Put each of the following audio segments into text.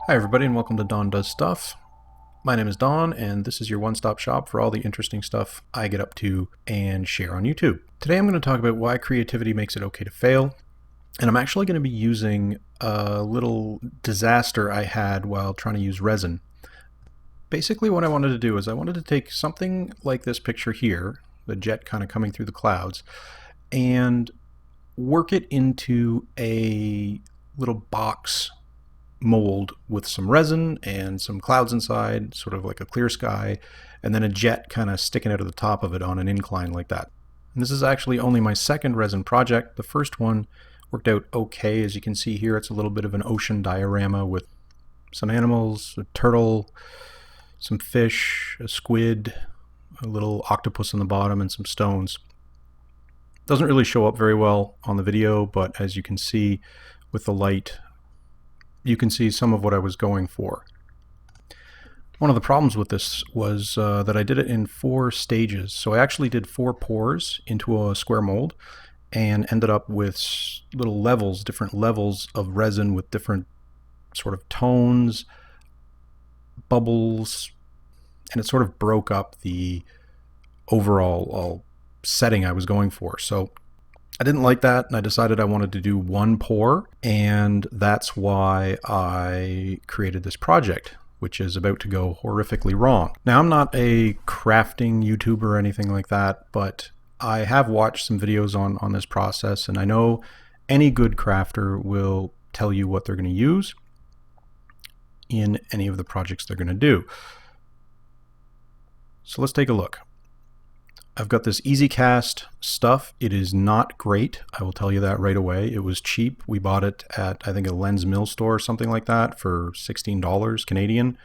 Hi everybody and welcome to Don Does Stuff. My name is Don and this is your one-stop shop for all the interesting stuff I get up to and share on YouTube. Today I'm going to talk about why creativity makes it okay to fail, and I'm actually going to be using a little disaster I had while trying to use Resin. Basically what I wanted to do is I wanted to take something like this picture here, the jet kind of coming through the clouds, and work it into a little box mold with some resin and some clouds inside, sort of like a clear sky, and then a jet kind of sticking out of the top of it on an incline like that. And this is actually only my second resin project. The first one worked out okay. As you can see here, it's a little bit of an ocean diorama with some animals, a turtle, some fish, a squid, a little octopus on the bottom, and some stones. Doesn't really show up very well on the video, but as you can see with the light, you can see some of what I was going for. One of the problems with this was that I did it in 4 stages. So I actually did 4 pours into a square mold and ended up with little levels, different levels of resin with different sort of tones, bubbles, and it sort of broke up the overall setting I was going for. So I didn't like that, and I decided I wanted to do 1 pour, and that's why I created this project, which is about to go horrifically wrong. Now, I'm not a crafting YouTuber or anything like that, but I have watched some videos on this process, and I know any good crafter will tell you what they're going to use in any of the projects they're going to do. So let's take a look. I've got this easy cast stuff. It is not great. I will tell you that right away. It was cheap. We bought it at, I think, a Lens Mill store or something like that for $16 Canadian.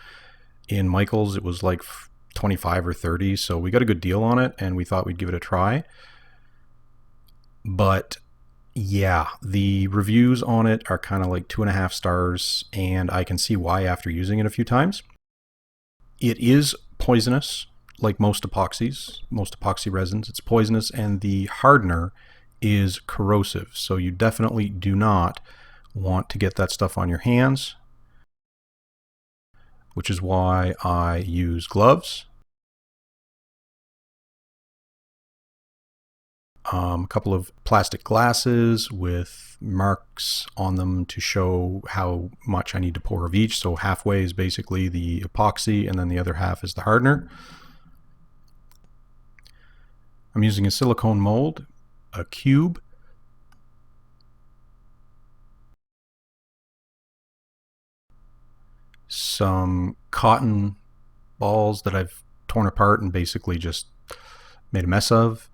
In Michael's, it was like 25 or 30. So we got a good deal on it and we thought we'd give it a try. But yeah, the reviews on it are kind of like 2.5 stars, and I can see why after using it a few times. It is poisonous. Like most epoxy resins, it's poisonous, and the hardener is corrosive. So you definitely do not want to get that stuff on your hands, which is why I use gloves. A couple of plastic glasses with marks on them to show how much I need to pour of each. So halfway is basically the epoxy, and then the other half is the hardener. I'm using a silicone mold, a cube, some cotton balls that I've torn apart and basically just made a mess of,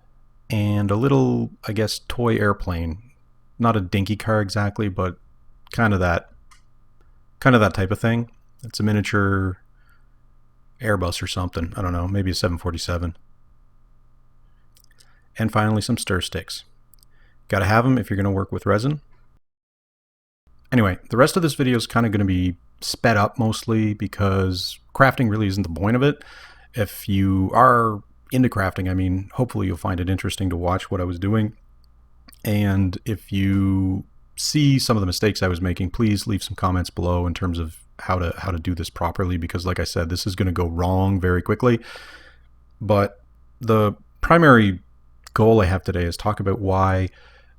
and a little, I guess, toy airplane. Not a dinky car exactly, but kind of that type of thing. It's a miniature Airbus or something. I don't know, maybe a 747. And finally, some stir sticks. Got to have them if you're going to work with resin. Anyway, the rest of this video is kind of going to be sped up mostly because crafting really isn't the point of it. If you are into crafting, I mean, hopefully you'll find it interesting to watch what I was doing. And if you see some of the mistakes I was making, please leave some comments below in terms of how to do this properly, because like I said, this is going to go wrong very quickly. But the primary goal I have today is talk about why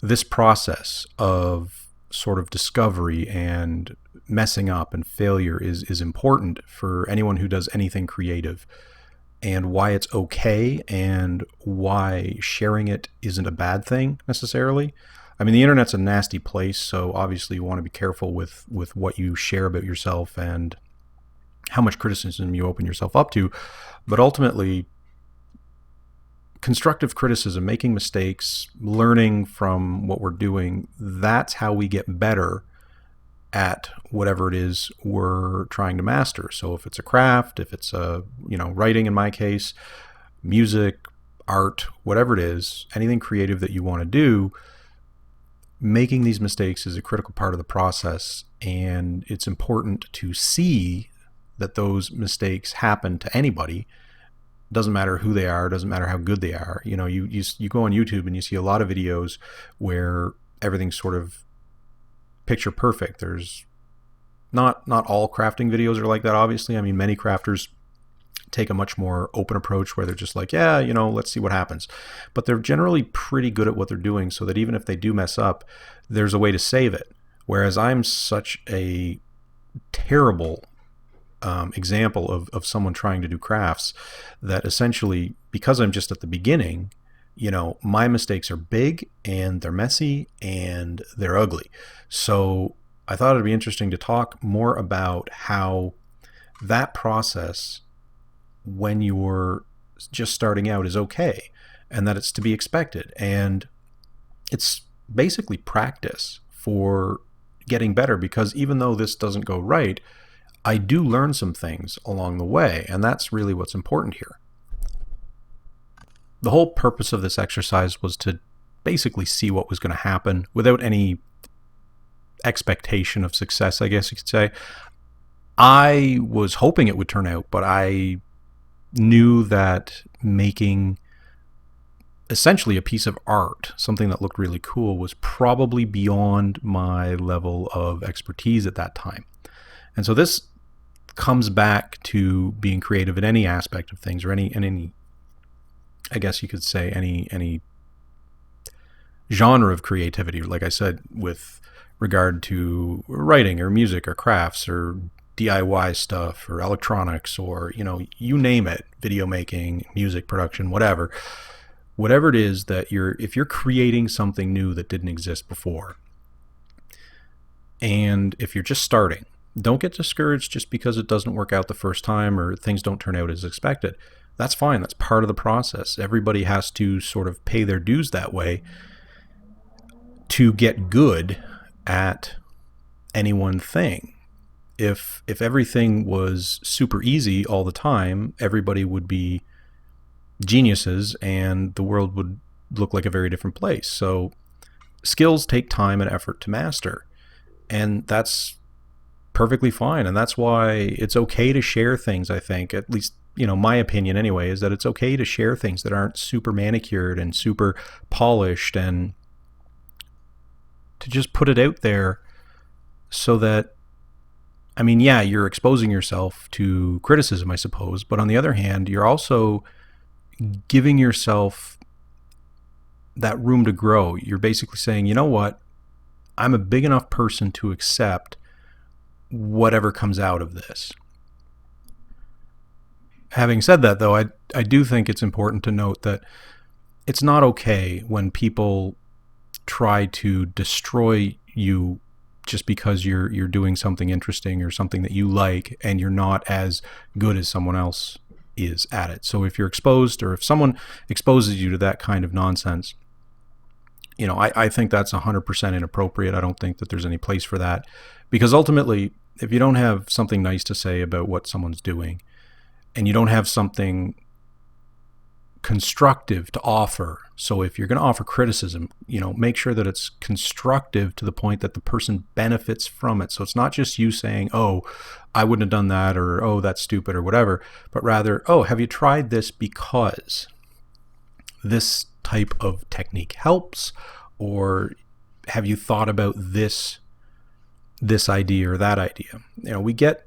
this process of sort of discovery and messing up and failure is important for anyone who does anything creative, and why it's okay, and why sharing it isn't a bad thing necessarily. I mean, the internet's a nasty place, so obviously you want to be careful with what you share about yourself and how much criticism you open yourself up to. But ultimately, constructive criticism, making mistakes, learning from what we're doing, that's how we get better at whatever it is we're trying to master. So if it's a craft, if it's a, writing in my case, music, art, whatever it is, anything creative that you want to do, making these mistakes is a critical part of the process, and it's important to see that those mistakes happen to anybody. Doesn't matter who they are, doesn't matter how good they are. You go on YouTube and you see a lot of videos where everything's sort of picture perfect. There's Not all crafting videos are like that, obviously. I mean, many crafters take a much more open approach where they're just like, yeah, let's see what happens. But they're generally pretty good at what they're doing, so that even if they do mess up, there's a way to save it. Whereas I'm such a terrible example of someone trying to do crafts that essentially, because I'm just at the beginning, my mistakes are big and they're messy and they're ugly. So I thought it'd be interesting to talk more about how that process when you're just starting out is okay, and that it's to be expected, and it's basically practice for getting better, because even though this doesn't go right, I do learn some things along the way, and that's really what's important here. The whole purpose of this exercise was to basically see what was going to happen without any expectation of success, I guess you could say. I was hoping it would turn out, but I knew that making essentially a piece of art, something that looked really cool, was probably beyond my level of expertise at that time. And so this comes back to being creative in any aspect of things, or any I guess you could say any genre of creativity, like I said, with regard to writing or music or crafts or DIY stuff or electronics, or you name it, video making, music production, whatever it is that if you're creating something new that didn't exist before, and if you're just starting, don't get discouraged just because it doesn't work out the first time or things don't turn out as expected. That's fine. That's part of the process. Everybody has to sort of pay their dues that way to get good at any one thing. If everything was super easy all the time, everybody would be geniuses and the world would look like a very different place. So skills take time and effort to master, and that's perfectly fine. And that's why it's okay to share things, I think, at least, my opinion anyway, is that it's okay to share things that aren't super manicured and super polished, and to just put it out there so that, yeah, you're exposing yourself to criticism, I suppose, but on the other hand, you're also giving yourself that room to grow. You're basically saying, you know what, I'm a big enough person to accept whatever comes out of this. Having said that, though, I do think it's important to note that it's not okay when people try to destroy you just because you're doing something interesting or something that you like, and you're not as good as someone else is at it. So if you're exposed, or if someone exposes you to that kind of nonsense, I think that's 100% inappropriate. I don't think that there's any place for that, because ultimately, if you don't have something nice to say about what someone's doing, and you don't have something constructive to offer, so if you're going to offer criticism, make sure that it's constructive to the point that the person benefits from it. So it's not just you saying, oh, I wouldn't have done that, or oh, that's stupid, or whatever, but rather, oh, have you tried this because this type of technique helps, or have you thought about this idea or that idea? We get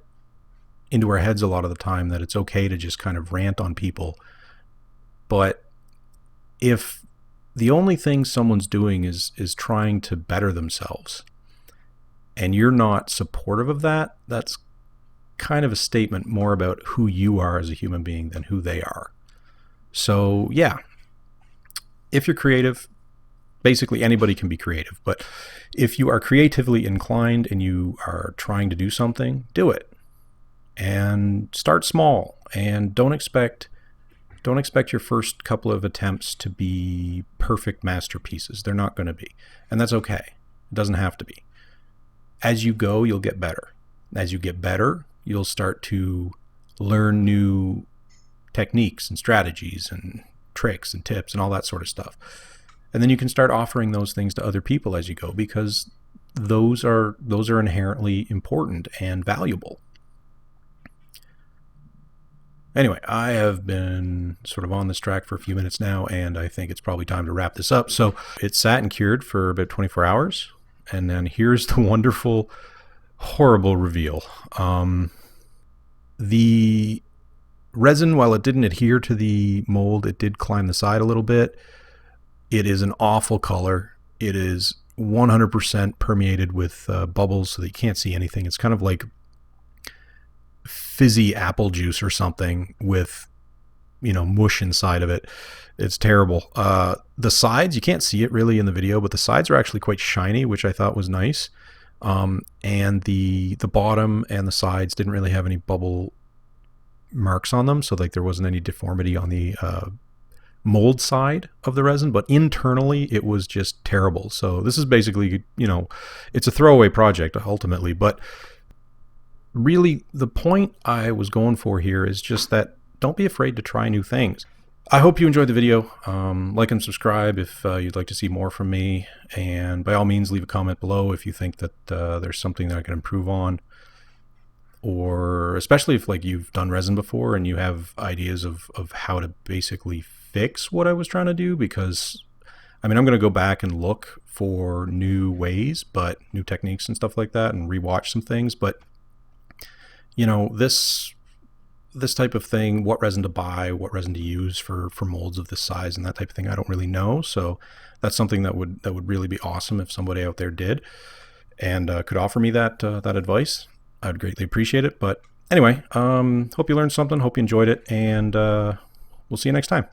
into our heads a lot of the time that it's okay to just kind of rant on people, but if the only thing someone's doing is trying to better themselves, and you're not supportive of that, that's kind of a statement more about who you are as a human being than who they are. So yeah, if you're creative, basically anybody can be creative, but if you are creatively inclined and you are trying to do something, do it. And start small, and don't expect your first couple of attempts to be perfect masterpieces. They're not going to be, and that's okay. It doesn't have to be. As you go, you'll get better. As you get better, you'll start to learn new techniques and strategies and tricks and tips and all that sort of stuff. And then you can start offering those things to other people as you go, because those are inherently important and valuable. Anyway, I have been sort of on this track for a few minutes now, and I think it's probably time to wrap this up. So it sat and cured for about 24 hours, and then here's the wonderful horrible reveal. The resin, while it didn't adhere to the mold, it did climb the side a little bit. It is an awful color. It is 100% permeated with bubbles so that you can't see anything. It's kind of like fizzy apple juice or something with, mush inside of it. It's terrible. The sides, you can't see it really in the video, but the sides are actually quite shiny, which I thought was nice. And the bottom and the sides didn't really have any bubble marks on them, so like there wasn't any deformity on the mold side of the resin, but internally it was just terrible. So this is basically, it's a throwaway project ultimately, but really the point I was going for here is just that don't be afraid to try new things. I hope you enjoyed the video. Like and subscribe if you'd like to see more from me, and by all means leave a comment below if you think that there's something that I can improve on, or especially if like you've done resin before and you have ideas of how to basically fix what I was trying to do, because I'm going to go back and look for new ways, but new techniques and stuff like that, and rewatch some things. But this type of thing, what resin to buy, what resin to use for molds of this size and that type of thing, I don't really know. So that's something that would really be awesome if somebody out there did and could offer me that advice. I would greatly appreciate it. But anyway, hope you learned something, hope you enjoyed it, and we'll see you next time.